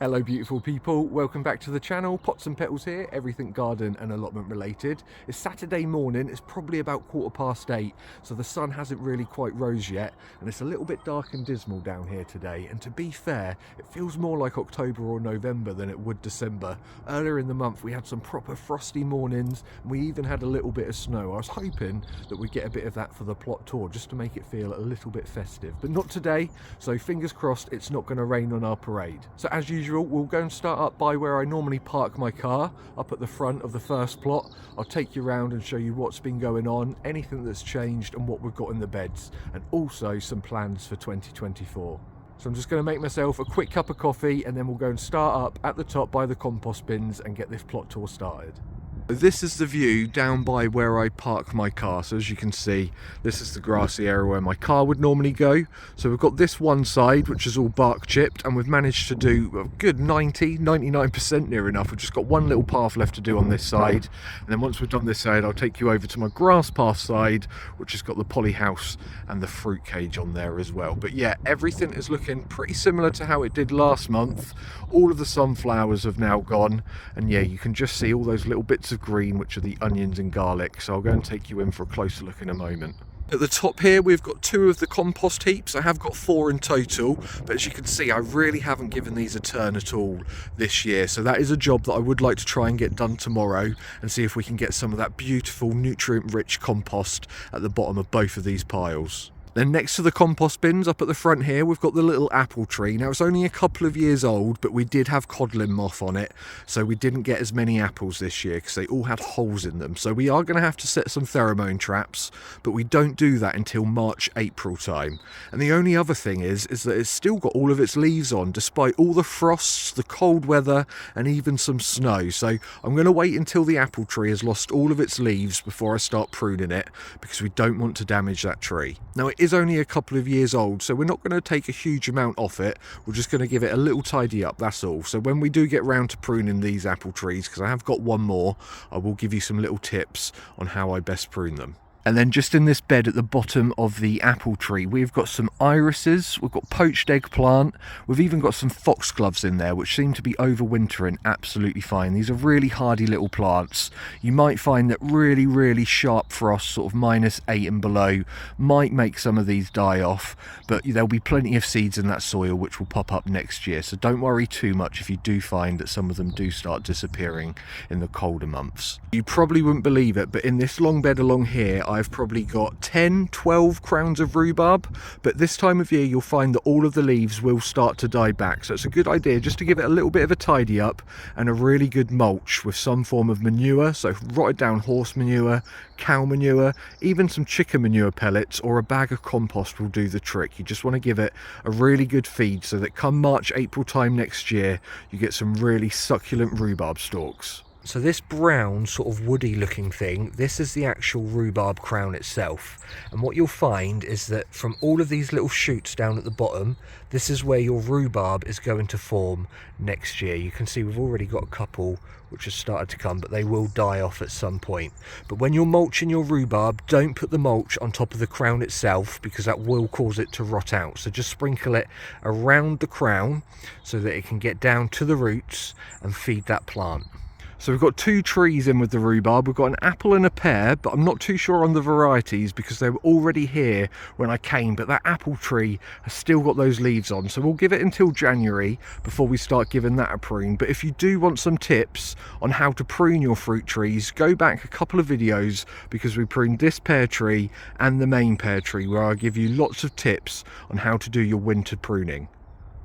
Hello beautiful people, welcome back to the channel. Pots and Petals here, everything garden and allotment related. It's Saturday morning, it's probably about 8:15, so the sun hasn't really quite rose yet and it's a little bit dark and dismal down here today, and to be fair, it feels more like October or November than it would December. Earlier in the month we had some proper frosty mornings and we even had a little bit of snow. I was hoping that we'd get a bit of that for the plot tour just to make it feel a little bit festive, but not today, so fingers crossed it's not going to rain on our parade. So as usual, we'll go and start up by where I normally park my car, up at the front of the first plot. I'll take you around and show you what's been going on, anything that's changed and what we've got in the beds, and also some plans for 2024. So I'm just going to make myself a quick cup of coffee and then we'll go and start up at the top by the compost bins and get this plot tour started. This is the view down by where I park my car. So as you can see, this is the grassy area where my car would normally go. So we've got this one side which is all bark chipped, and we've managed to do a good 99% near enough. We've just got one little path left to do on this side, and then once we've done this side I'll take you over to my grass path side, which has got the poly house and the fruit cage on there as well. But yeah, everything is looking pretty similar to how it did last month. All of the sunflowers have now gone, and yeah, you can just see all those little bits of green which are the onions and garlic, so I'll go and take you in for a closer look in a moment. At the top here we've got 2 of the compost heaps. I have got 4 in total, but as you can see I really haven't given these a turn at all this year, so that is a job that I would like to try and get done tomorrow and see if we can get some of that beautiful nutrient rich compost at the bottom of both of these piles. Then next to the compost bins up at the front here we've got the little apple tree. Now it's only a couple of years old, but we did have codlin moth on it, so we didn't get as many apples this year because they all had holes in them. So we are going to have to set some pheromone traps, but we don't do that until March, April time. And the only other thing is that it's still got all of its leaves on despite all the frosts, the cold weather and even some snow. So I'm going to wait until the apple tree has lost all of its leaves before I start pruning it, because we don't want to damage that tree. Now it is only a couple of years old, so we're not going to take a huge amount off it. We're just going to give it a little tidy up, that's all. So when we do get round to pruning these apple trees, because I have got one more, I will give you some little tips on how I best prune them. And then just in this bed at the bottom of the apple tree, we've got some irises, we've got poached eggplant, we've even got some foxgloves in there, which seem to be overwintering absolutely fine. These are really hardy little plants. You might find that really sharp frost, sort of -8 and below, might make some of these die off, but there'll be plenty of seeds in that soil which will pop up next year. So don't worry too much if you do find that some of them do start disappearing in the colder months. You probably wouldn't believe it, but in this long bed along here, I've probably got 10-12 crowns of rhubarb, but this time of year you'll find that all of the leaves will start to die back, so it's a good idea just to give it a little bit of a tidy up and a really good mulch with some form of manure. So write down horse manure, cow manure, even some chicken manure pellets or a bag of compost will do the trick. You just want to give it a really good feed so that come March, April time next year you get some really succulent rhubarb stalks. So this brown sort of woody looking thing, this is the actual rhubarb crown itself, and what you'll find is that from all of these little shoots down at the bottom, this is where your rhubarb is going to form next year. You can see we've already got a couple which have started to come, but they will die off at some point. But when you're mulching your rhubarb, don't put the mulch on top of the crown itself, because that will cause it to rot out. So just sprinkle it around the crown so that it can get down to the roots and feed that plant. So we've got 2 trees in with the rhubarb. We've got an apple and a pear, but I'm not too sure on the varieties because they were already here when I came, but that apple tree has still got those leaves on. So we'll give it until January before we start giving that a prune. But if you do want some tips on how to prune your fruit trees, go back a couple of videos, because we pruned this pear tree and the main pear tree, where I give you lots of tips on how to do your winter pruning.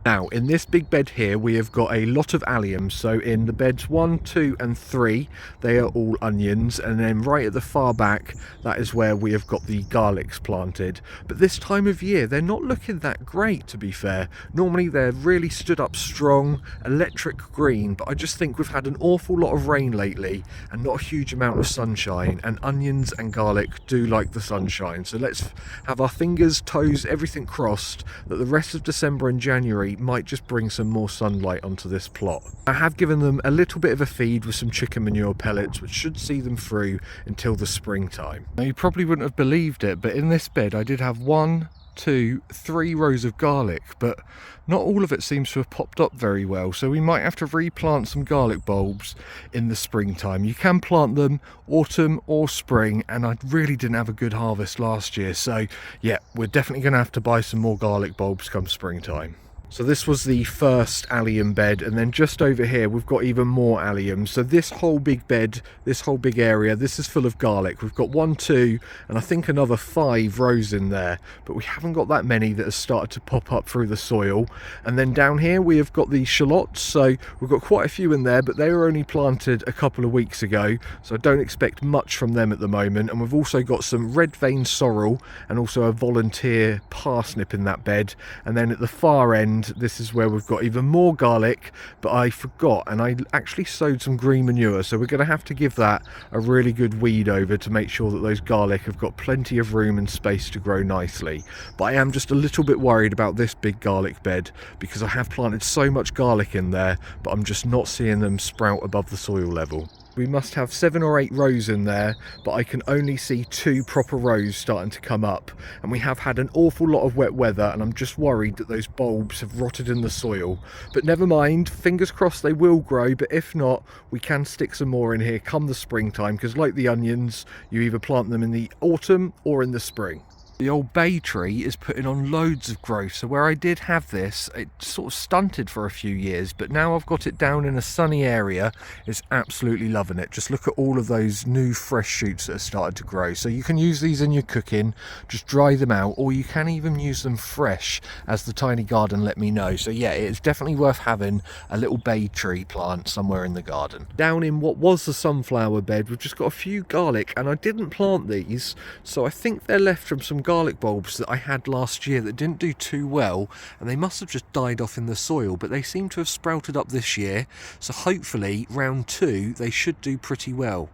Now in this big bed here we have got a lot of alliums. So in the beds 1, 2 and 3 they are all onions, and then right at the far back that is where we have got the garlics planted. But this time of year they're not looking that great, to be fair. Normally they're really stood up strong, electric green, but I just think we've had an awful lot of rain lately and not a huge amount of sunshine, and onions and garlic do like the sunshine. So let's have our fingers, toes, everything crossed that the rest of December and January might just bring some more sunlight onto this plot. I have given them a little bit of a feed with some chicken manure pellets, which should see them through until the springtime. Now you probably wouldn't have believed it, but in this bed I did have 1, 2, 3 rows of garlic, but not all of it seems to have popped up very well, so we might have to replant some garlic bulbs in the springtime. You can plant them autumn or spring, and I really didn't have a good harvest last year, so yeah, we're definitely going to have to buy some more garlic bulbs come springtime. So this was the first allium bed, and then just over here we've got even more alliums. So this whole big bed, this whole big area, this is full of garlic. We've got 1, 2 and I think another 5 rows in there, but we haven't got that many that have started to pop up through the soil. And then down here we have got the shallots, so we've got quite a few in there, but they were only planted a couple of weeks ago, so I don't expect much from them at the moment. And we've also got some red vein sorrel and also a volunteer parsnip in that bed. And then at the far end, this is where we've got even more garlic, but I forgot, and I actually sowed some green manure, so we're going to have to give that a really good weed over to make sure that those garlic have got plenty of room and space to grow nicely. But I am just a little bit worried about this big garlic bed because I have planted so much garlic in there, but I'm just not seeing them sprout above the soil level. We must have 7 or 8 rows in there, but I can only see 2 proper rows starting to come up. And we have had an awful lot of wet weather, and I'm just worried that those bulbs have rotted in the soil. But never mind, fingers crossed they will grow, but if not, we can stick some more in here come the springtime, because like the onions, you either plant them in the autumn or in the spring. The old bay tree is putting on loads of growth, so where I did have this, it sort of stunted for a few years, but now I've got it down in a sunny area. It's absolutely loving it. Just look at all of those new fresh shoots that have started to grow. So you can use these in your cooking, just dry them out, or you can even use them fresh, as the tiny garden let me know. So yeah, it's definitely worth having a little bay tree plant somewhere in the garden. Down in what was the sunflower bed, we've just got a few garlic, and I didn't plant these, so I think they're left from some garlic bulbs that I had last year that didn't do too well, and they must have just died off in the soil, but they seem to have sprouted up this year, so hopefully round 2 they should do pretty well.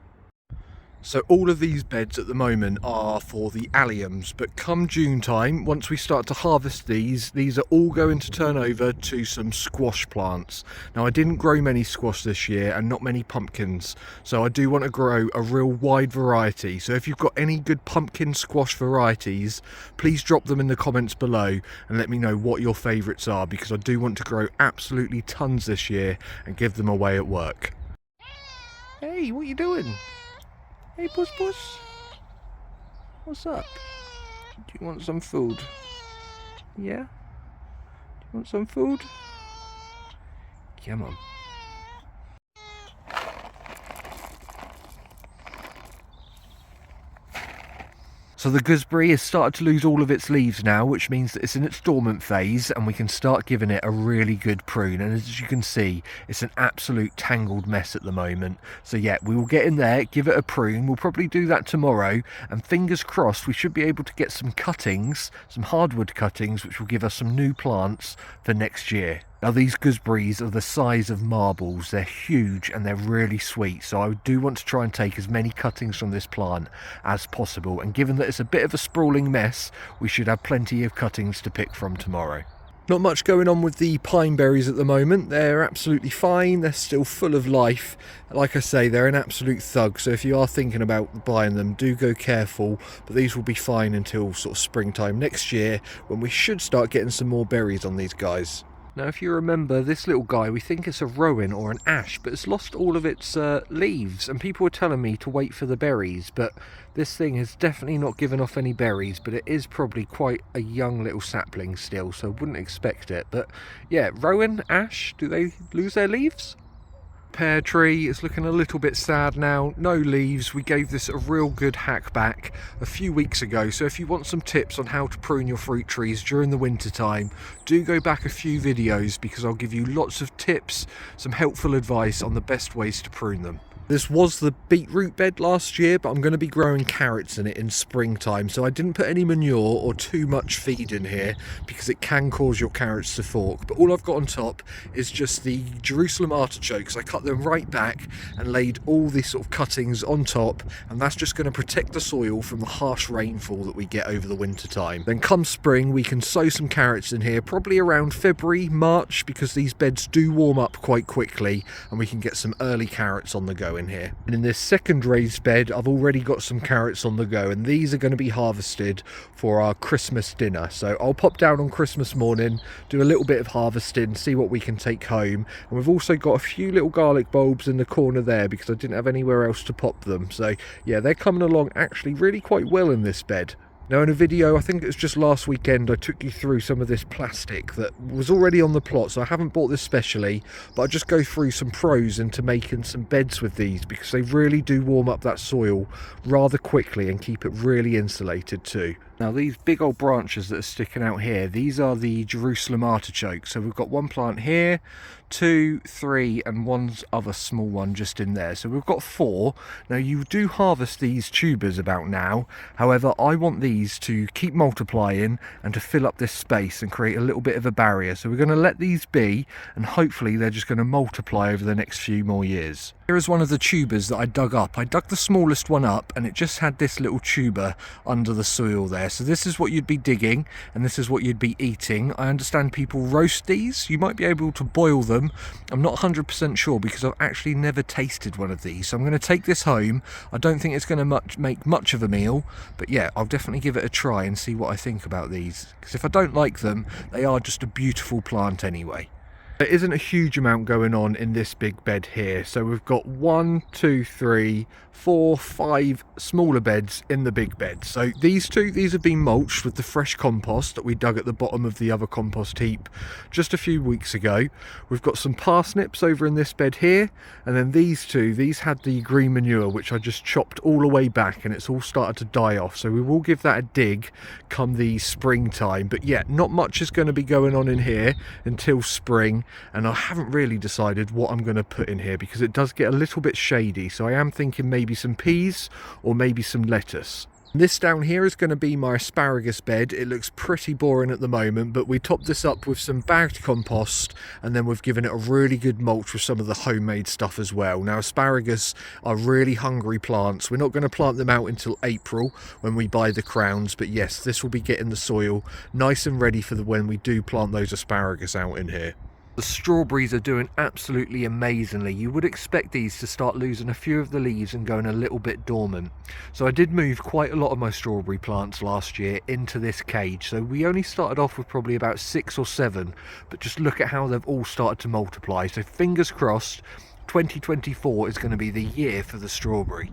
So all of these beds at the moment are for the alliums, but come June time, once we start to harvest these are all going to turn over to some squash plants. Now I didn't grow many squash this year and not many pumpkins, so I do want to grow a real wide variety. So if you've got any good pumpkin squash varieties, please drop them in the comments below and let me know what your favourites are, because I do want to grow absolutely tons this year and give them away at work. Hey, what are you doing? Hey, Puss Puss. What's up? Do you want some food? Yeah? Do you want some food? Come on. So the gooseberry has started to lose all of its leaves now, which means that it's in its dormant phase and we can start giving it a really good prune. And as you can see, it's an absolute tangled mess at the moment. So yeah, we will get in there, give it a prune. We'll probably do that tomorrow, and fingers crossed we should be able to get some cuttings, some hardwood cuttings, which will give us some new plants for next year. Now these gooseberries are the size of marbles. They're huge and they're really sweet, so I do want to try and take as many cuttings from this plant as possible, and given that it's a bit of a sprawling mess, we should have plenty of cuttings to pick from tomorrow. Not much going on with the pine berries at the moment. They're absolutely fine, they're still full of life. Like I say, they're an absolute thug, so if you are thinking about buying them, do go careful, but these will be fine until sort of springtime next year, when we should start getting some more berries on these guys. Now if you remember this little guy, we think it's a rowan or an ash, but it's lost all of its leaves, and people were telling me to wait for the berries, but this thing has definitely not given off any berries, but it is probably quite a young little sapling still, so wouldn't expect it. But yeah, rowan, ash, do they lose their leaves? Pear tree is looking a little bit sad now, no leaves. We gave this a real good hack back a few weeks ago, so if you want some tips on how to prune your fruit trees during the winter time, do go back a few videos, because I'll give you lots of tips, some helpful advice on the best ways to prune them. This was the beetroot bed last year, but I'm going to be growing carrots in it in springtime, so I didn't put any manure or too much feed in here because it can cause your carrots to fork. But all I've got on top is just the Jerusalem artichokes. I cut them right back and laid all these sort of cuttings on top, and that's just going to protect the soil from the harsh rainfall that we get over the winter time. Then come spring we can sow some carrots in here, probably around February, March, because these beds do warm up quite quickly and we can get some early carrots on the go go in here. And in this second raised bed, I've already got some carrots on the go, and these are going to be harvested for our Christmas dinner. So I'll pop down on Christmas morning, do a little bit of harvesting, see what we can take home. And we've also got a few little garlic bulbs in the corner there because I didn't have anywhere else to pop them. So yeah, they're coming along actually really quite well in this bed. Now in a video, I think it was just last weekend, I took you through some of this plastic that was already on the plot, so I haven't bought this specially, but I'll just go through some pros into making some beds with these because they really do warm up that soil rather quickly and keep it really insulated too. Now these big old branches that are sticking out here, these are the Jerusalem artichoke. So we've got one plant here, 2, 3 and one other small one just in there. So we've got 4. Now you do harvest these tubers about now. However, I want these to keep multiplying and to fill up this space and create a little bit of a barrier. So we're going to let these be, and hopefully they're just going to multiply over the next few more years. Here is one of the tubers that I dug up. I dug the smallest one up and it just had this little tuber under the soil there. So this is what you'd be digging and this is what you'd be eating. I understand people roast these. You might be able to boil them. I'm not 100% sure because I've actually never tasted one of these. So I'm going to take this home. I don't think it's going to make much of a meal, but yeah, I'll definitely give it a try and see what I think about these. Because if I don't like them, they are just a beautiful plant anyway. There isn't a huge amount going on in this big bed here, so we've got 1, 2, 3, 4, 5 smaller beds in the big bed. So these have been mulched with the fresh compost that we dug at the bottom of the other compost heap just a few weeks ago. We've got some parsnips over in this bed here, and then these had the green manure which I just chopped all the way back and it's all started to die off, so we will give that a dig come the springtime. But yeah, not much is going to be going on in here until spring, and I haven't really decided what I'm going to put in here because it does get a little bit shady, so I am thinking maybe some peas or maybe some lettuce. This down here is going to be my asparagus bed. It looks pretty boring at the moment, but we topped this up with some bagged compost and then we've given it a really good mulch with some of the homemade stuff as well. Now asparagus are really hungry plants. We're not going to plant them out until April when we buy the crowns, but yes, this will be getting the soil nice and ready for when we do plant those asparagus out in here. The strawberries are doing absolutely amazingly. You would expect these to start losing a few of the leaves and going a little bit dormant. So I did move quite a lot of my strawberry plants last year into this cage. So we only started off with probably about 6 or 7, but just look at how they've all started to multiply. So fingers crossed, 2024 is going to be the year for the strawberry.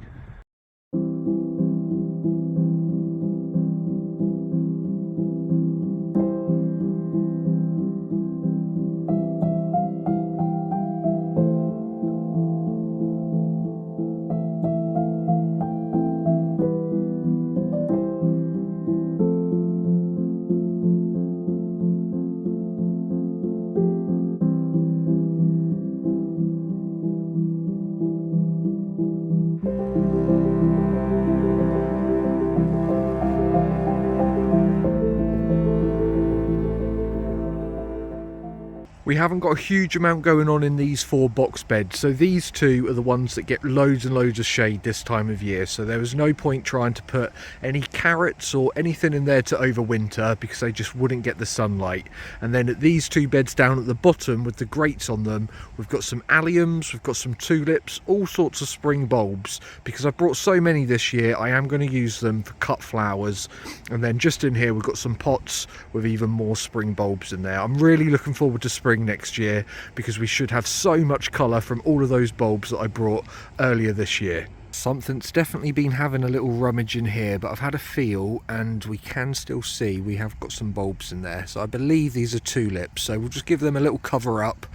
We haven't got a huge amount going on in these 4 box beds, so these 2 are the ones that get loads and loads of shade this time of year, so there was no point trying to put any carrots or anything in there to overwinter because they just wouldn't get the sunlight. And then at these 2 beds down at the bottom with the grates on them, we've got some alliums, we've got some tulips, all sorts of spring bulbs. Because I brought so many this year, I am going to use them for cut flowers. And then just in here we've got some pots with even more spring bulbs in there. I'm really looking forward to spring next year because we should have so much colour from all of those bulbs that I brought earlier this year. Something's definitely been having a little rummage in here, but I've had a feel and we can still see we have got some bulbs in there. So I believe these are tulips, so we'll just give them a little cover up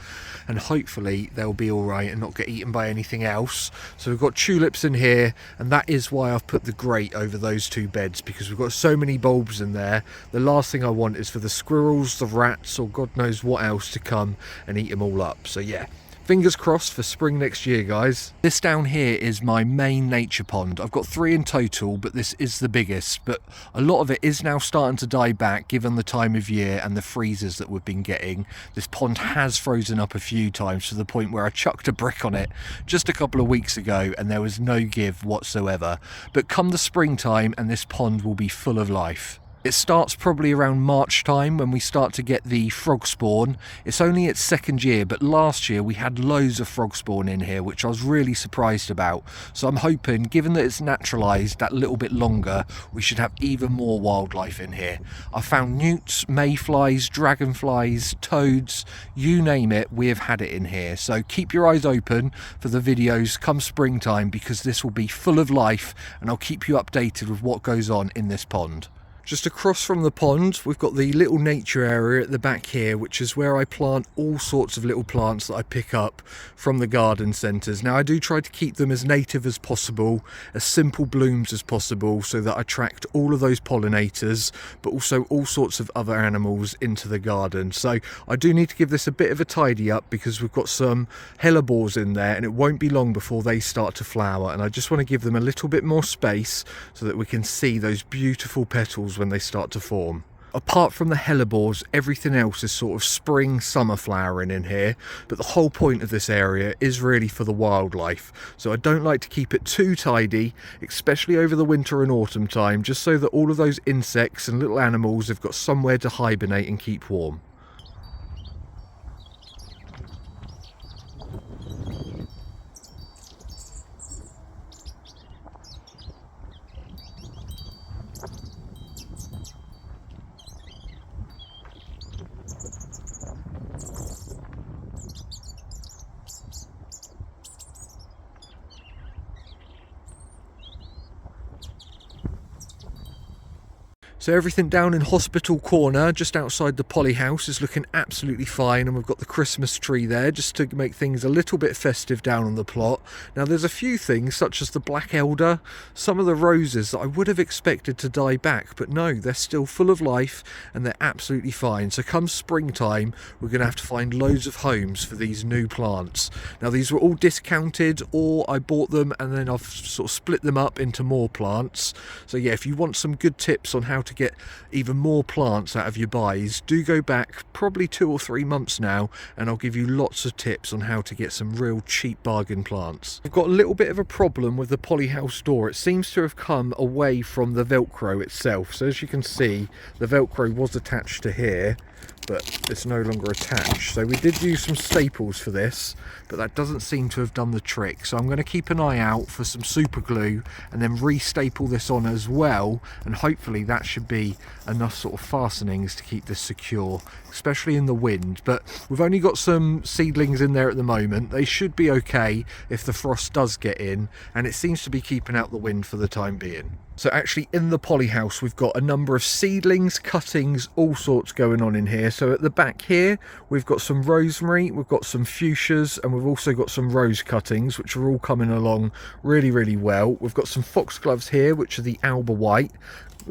and hopefully they'll be all right and not get eaten by anything else. So we've got tulips in here, and that is why I've put the grate over those 2 beds, because we've got so many bulbs in there. The last thing I want is for the squirrels, the rats, or God knows what else to come and eat them all up. So yeah, fingers crossed for spring next year, guys. This down here is my main nature pond. I've got 3 in total, but this is the biggest. But a lot of it is now starting to die back given the time of year and the freezes that we've been getting. This pond has frozen up a few times to the point where I chucked a brick on it just a couple of weeks ago and there was no give whatsoever. But come the springtime and this pond will be full of life. It starts probably around March time when we start to get the frog spawn. It's only its second year, but last year we had loads of frog spawn in here, which I was really surprised about. So I'm hoping, given that it's naturalised that little bit longer, we should have even more wildlife in here. I found newts, mayflies, dragonflies, toads, you name it, we have had it in here. So keep your eyes open for the videos come springtime, because this will be full of life and I'll keep you updated with what goes on in this pond. Just across from the pond, we've got the little nature area at the back here, which is where I plant all sorts of little plants that I pick up from the garden centres. Now, I do try to keep them as native as possible, as simple blooms as possible, so that I attract all of those pollinators, but also all sorts of other animals into the garden. So I do need to give this a bit of a tidy up, because we've got some hellebores in there, and it won't be long before they start to flower. And I just want to give them a little bit more space so that we can see those beautiful petals when they start to form. Apart from the hellebores, everything else is sort of spring summer flowering in here, but the whole point of this area is really for the wildlife. So I don't like to keep it too tidy, especially over the winter and autumn time, just so that all of those insects and little animals have got somewhere to hibernate and keep warm. So everything down in Hospital Corner, just outside the Poly House, is looking absolutely fine, and we've got the Christmas tree there just to make things a little bit festive down on the plot. Now there's a few things, such as the black elder, some of the roses that I would have expected to die back, but no, they're still full of life and they're absolutely fine. So come springtime, we're going to have to find loads of homes for these new plants. Now these were all discounted, or I bought them and then I've sort of split them up into more plants. So yeah, if you want some good tips on how to get even more plants out of your buys, do go back probably 2 or 3 months now, and I'll give you lots of tips on how to get some real cheap bargain plants. I've got a little bit of a problem with the Poly House door. It seems to have come away from the Velcro itself. So as you can see, the Velcro was attached to here, but it's no longer attached. So we did use some staples for this, but that doesn't seem to have done the trick. So I'm going to keep an eye out for some super glue and then re-staple this on as well, and hopefully that should be enough sort of fastenings to keep this secure, especially in the wind. But we've only got some seedlings in there at the moment. They should be okay if the frost does get in, and it seems to be keeping out the wind for the time being. So actually in the Poly House we've got a number of seedlings, cuttings, all sorts going on in here. So at the back here we've got some rosemary, we've got some fuchsias, and we've also got some rose cuttings, which are all coming along really well. We've got some foxgloves here, which are the Alba White.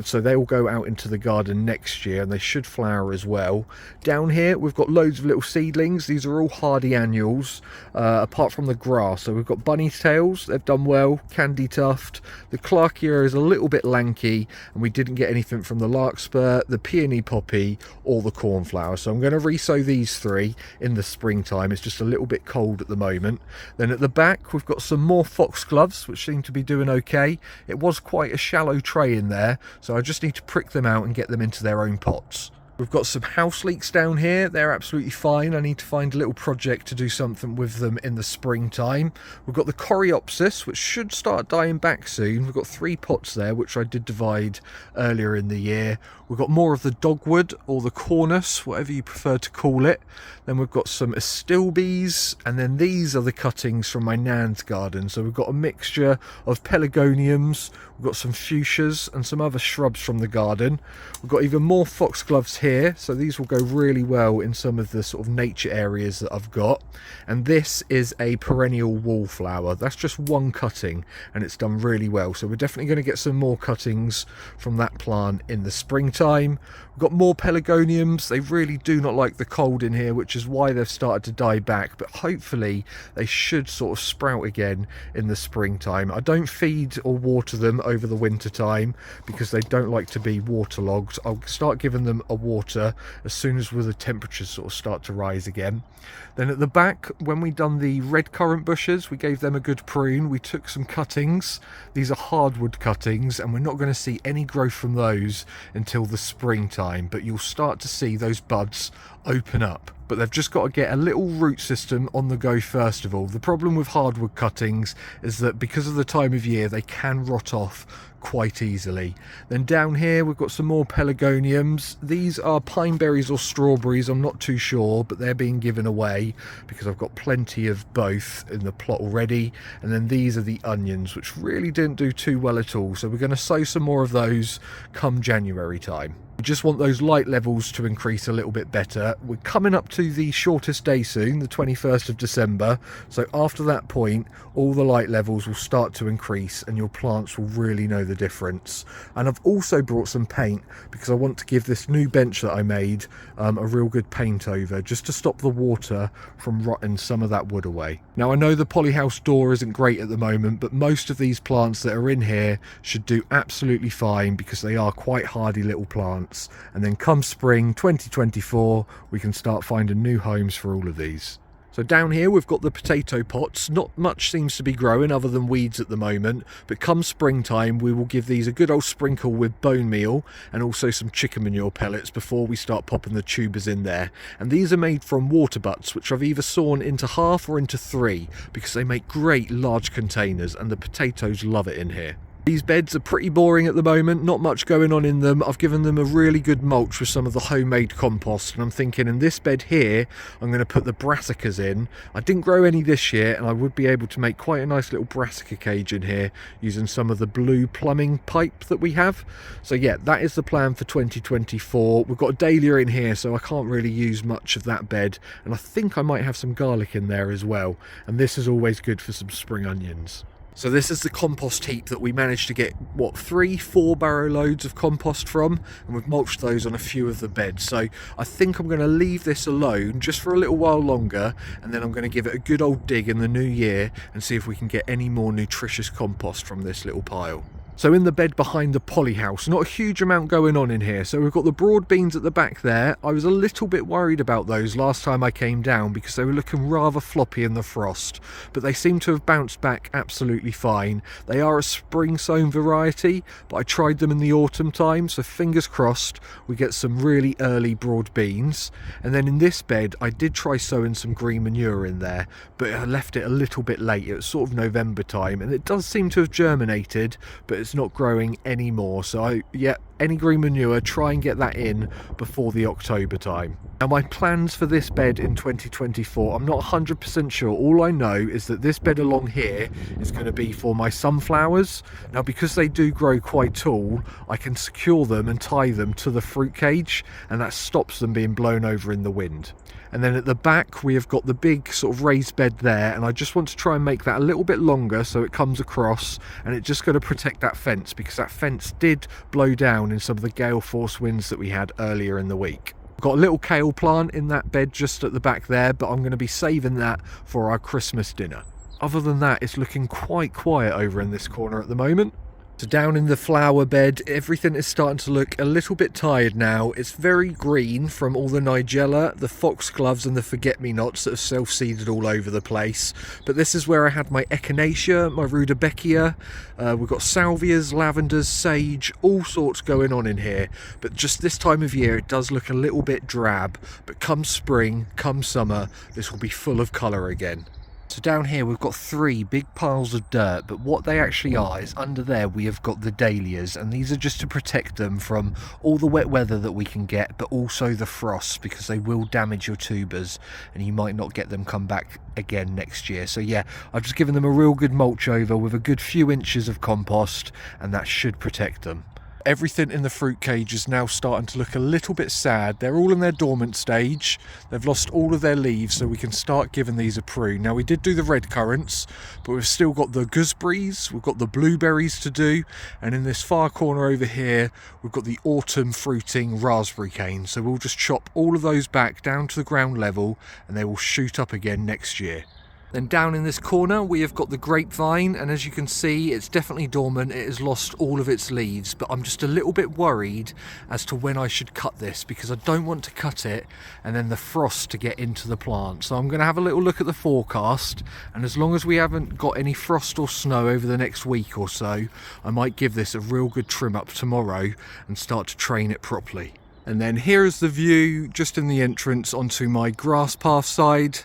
So they will go out into the garden next year, and they should flower as well. Down here we've got loads of little seedlings. These are all hardy annuals, apart from the grass. So we've got bunny tails, they've done well, candy tuft. The clarkia is a little bit lanky, and we didn't get anything from the larkspur, the peony poppy, or the cornflower. So I'm going to resow these 3 in the springtime. It's just a little bit cold at the moment. Then at the back we've got some more foxgloves, which seem to be doing okay. It was quite a shallow tray in there, so I just need to prick them out and get them into their own pots. We've got some house leeks down here. They're absolutely fine. I need to find a little project to do something with them in the springtime. We've got the coreopsis, which should start dying back soon. We've got 3 pots there, which I did divide earlier in the year. We've got more of the dogwood, or the cornus, whatever you prefer to call it. Then we've got some astilbes, and then these are the cuttings from my nan's garden. So we've got a mixture of pelargoniums, we've got some fuchsias and some other shrubs from the garden. We've got even more foxgloves here, so these will go really well in some of the sort of nature areas that I've got. And this is a perennial wallflower. That's just one cutting, and it's done really well. So we're definitely going to get some more cuttings from that plant in the springtime. We've got more pelargoniums. They really do not like the cold in here, which is why they've started to die back, but hopefully they should sort of sprout again in the springtime. I don't feed or water them over the winter time because they don't like to be waterlogged. I'll start giving them a water water as soon as the temperatures sort of start to rise again. Then at the back, when we done the red currant bushes, we gave them a good prune. We took some cuttings. These are hardwood cuttings, and we're not going to see any growth from those until the springtime, but you'll start to see those buds open up. But they've just got to get a little root system on the go first of all. The problem with hardwood cuttings is that because of the time of year, they can rot off quite easily. Then down here we've got some more pelargoniums. These are pine berries or strawberries, I'm not too sure, but they're being given away because I've got plenty of both in the plot already. And then these are the onions, which really didn't do too well at all, so we're going to sow some more of those come January time. We just want those light levels to increase a little bit better. We're coming up to the shortest day soon, the 21st of December. So after that point, all the light levels will start to increase and your plants will really know the difference. And I've also brought some paint because I want to give this new bench that I made a real good paint over, just to stop the water from rotting some of that wood away. Now I know the polyhouse door isn't great at the moment, but most of these plants that are in here should do absolutely fine because they are quite hardy little plants. And then come spring 2024 we can start finding new homes for all of these. So down here we've got the potato pots. Not much seems to be growing other than weeds at the moment, but come springtime we will give these a good old sprinkle with bone meal and also some chicken manure pellets before we start popping the tubers in there. And these are made from water butts, which I've either sawn into half or into 3 because they make great large containers and the potatoes love it in here. These beds are pretty boring at the moment, not much going on in them. I've given them a really good mulch with some of the homemade compost, and I'm thinking in this bed here I'm going to put the brassicas in. I didn't grow any this year and I would be able to make quite a nice little brassica cage in here using some of the blue plumbing pipe that we have. So yeah, that is the plan for 2024. We've got a dahlia in here, so I can't really use much of that bed, and I think I might have some garlic in there as well, and this is always good for some spring onions. So this is the compost heap that we managed to get, what, 3-4 barrow loads of compost from, and we've mulched those on a few of the beds. So I think I'm going to leave this alone just for a little while longer, and then I'm going to give it a good old dig in the new year and see if we can get any more nutritious compost from this little pile. So in the bed behind the polyhouse, not a huge amount going on in here. So we've got the broad beans at the back there. I was a little bit worried about those last time I came down because they were looking rather floppy in the frost, but they seem to have bounced back absolutely fine. They are a spring sown variety, but I tried them in the autumn time, so fingers crossed we get some really early broad beans. And then in this bed I did try sowing some green manure in there, but I left it a little bit late. It was sort of November time, and it does seem to have germinated, but it's not growing anymore. So yeah, any green manure, try and get that in before the October time. Now my plans for this bed in 2024, I'm not 100% sure. All I know is that this bed along here is going to be for my sunflowers. Now because they do grow quite tall, I can secure them and tie them to the fruit cage, and that stops them being blown over in the wind. And then at the back we have got the big sort of raised bed there, and I just want to try and make that a little bit longer so it comes across, and it's just going to protect that fence because that fence did blow down in some of the gale force winds that we had earlier in the week. I've got a little kale plant in that bed just at the back there, but I'm going to be saving that for our Christmas dinner. Other than that, it's looking quite quiet over in this corner at the moment. So down in the flower bed, everything is starting to look a little bit tired now. It's very green from all the nigella, the foxgloves and the forget-me-nots that have self-seeded all over the place. But this is where I had my echinacea, my rudbeckia. We've got salvias, lavenders, sage, all sorts going on in here. But just this time of year it does look a little bit drab. But come spring, come summer, this will be full of colour again. So down here we've got 3 big piles of dirt, but what they actually are is under there we have got the dahlias, and these are just to protect them from all the wet weather that we can get, but also the frost, because they will damage your tubers and you might not get them come back again next year. So yeah, I've just given them a real good mulch over with a good few inches of compost, and that should protect them. Everything in the fruit cage is now starting to look a little bit sad. They're all in their dormant stage. They've lost all of their leaves, so we can start giving these a prune. Now we did do the red currants, but we've still got the gooseberries, we've got the blueberries to do, and in this far corner over here we've got the autumn fruiting raspberry cane. So we'll just chop all of those back down to the ground level and they will shoot up again next year. Then down in this corner we have got the grapevine, and as you can see it's definitely dormant. It has lost all of its leaves, but I'm just a little bit worried as to when I should cut this, because I don't want to cut it and then the frost to get into the plant. So I'm going to have a little look at the forecast, and as long as we haven't got any frost or snow over the next week or so, I might give this a real good trim up tomorrow and start to train it properly. And then here is the view just in the entrance onto my grass path side.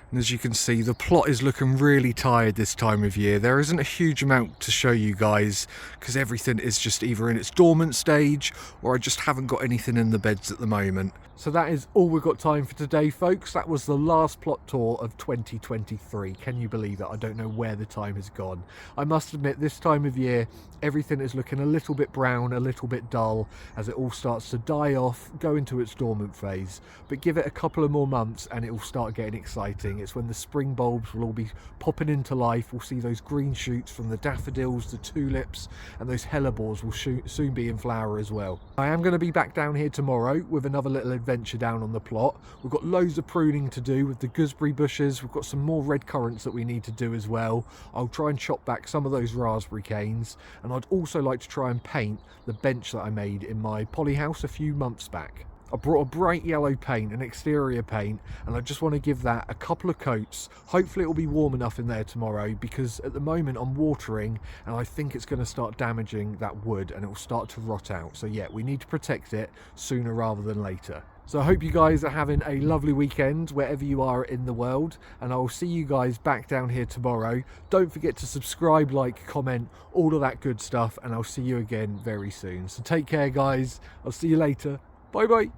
And as you can see, the plot is looking really tired this time of year. There isn't a huge amount to show you guys because everything is just either in its dormant stage or I just haven't got anything in the beds at the moment. So that is all we've got time for today, folks. That was the last plot tour of 2023. Can you believe it? I don't know where the time has gone. I must admit, this time of year, everything is looking a little bit brown, a little bit dull, as it all starts to die off, go into its dormant phase. But give it a couple of more months and it will start getting exciting. It's when the spring bulbs will all be popping into life. We'll see those green shoots from the daffodils, the tulips, and those hellebores will soon be in flower as well. I am going to be back down here tomorrow with another little adventure down on the plot. We've got loads of pruning to do with the gooseberry bushes. We've got some more red currants that we need to do as well. I'll try and chop back some of those raspberry canes, and I'd also like to try and paint the bench that I made in my poly house a few months back. I brought a bright yellow paint, an exterior paint, and I just want to give that a couple of coats. Hopefully it will be warm enough in there tomorrow, because at the moment I'm watering and I think it's going to start damaging that wood and it will start to rot out. So yeah, we need to protect it sooner rather than later. So I hope you guys are having a lovely weekend wherever you are in the world, and I will see you guys back down here tomorrow. Don't forget to subscribe, like, comment, all of that good stuff, and I'll see you again very soon. So take care, guys. I'll see you later. Bye bye.